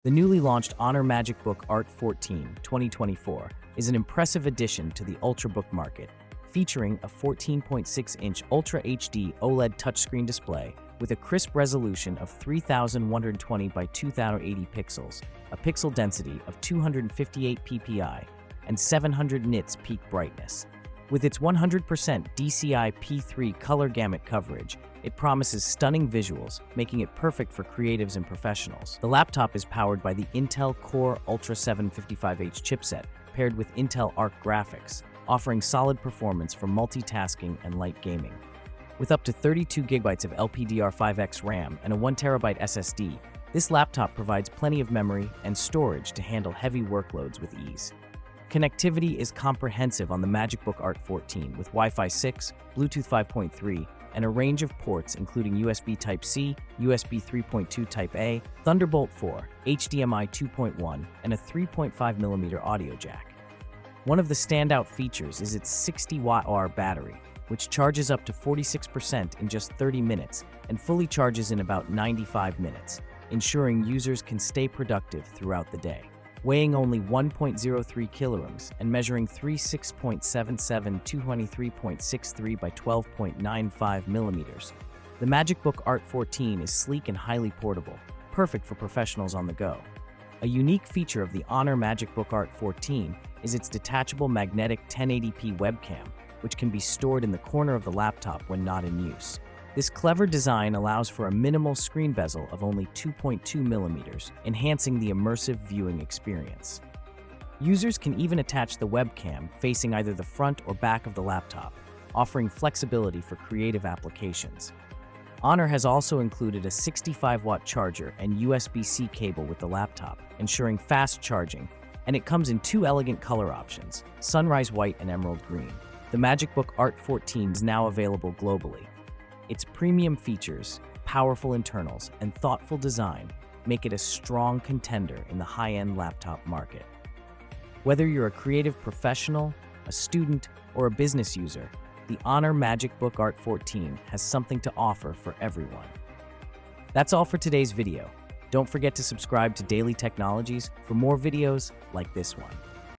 The newly launched Honor MagicBook Art 14 2024 is an impressive addition to the Ultrabook market, featuring a 14.6-inch Ultra HD OLED touchscreen display with a crisp resolution of 3120 by 2080 pixels, a pixel density of 258 ppi, and 700 nits peak brightness. With its 100% DCI P3 color gamut coverage, it promises stunning visuals, making it perfect for creatives and professionals. The laptop is powered by the Intel Core Ultra 755H chipset, paired with Intel Arc graphics, offering solid performance for multitasking and light gaming. With up to 32 GB of LPDDR5X RAM and a 1TB SSD, this laptop provides plenty of memory and storage to handle heavy workloads with ease. Connectivity is comprehensive on the MagicBook Art 14 with Wi-Fi 6, Bluetooth 5.3, and a range of ports including USB Type-C, USB 3.2 Type-A, Thunderbolt 4, HDMI 2.1, and a 3.5mm audio jack. One of the standout features is its 60-watt-hour battery, which charges up to 46% in just 30 minutes and fully charges in about 95 minutes, ensuring users can stay productive throughout the day. Weighing only 1.03 kilograms and measuring 36.77 223.63 by 12.95 millimeters, the MagicBook Art 14 is sleek and highly portable, perfect for professionals on the go. A unique feature of the Honor MagicBook Art 14 is its detachable magnetic 1080p webcam, which can be stored in the corner of the laptop when not in use. This clever design allows for a minimal screen bezel of only 2.2 millimeters, enhancing the immersive viewing experience. Users can even attach the webcam facing either the front or back of the laptop, offering flexibility for creative applications. Honor has also included a 65-watt charger and USB-C cable with the laptop, ensuring fast charging, and it comes in two elegant color options, sunrise white and emerald green. The MagicBook Art 14 is now available globally. Its premium features, powerful internals, and thoughtful design make it a strong contender in the high-end laptop market. Whether you're a creative professional, a student, or a business user, the Honor MagicBook Art 14 has something to offer for everyone. That's all for today's video. Don't forget to subscribe to Daily Technologies for more videos like this one.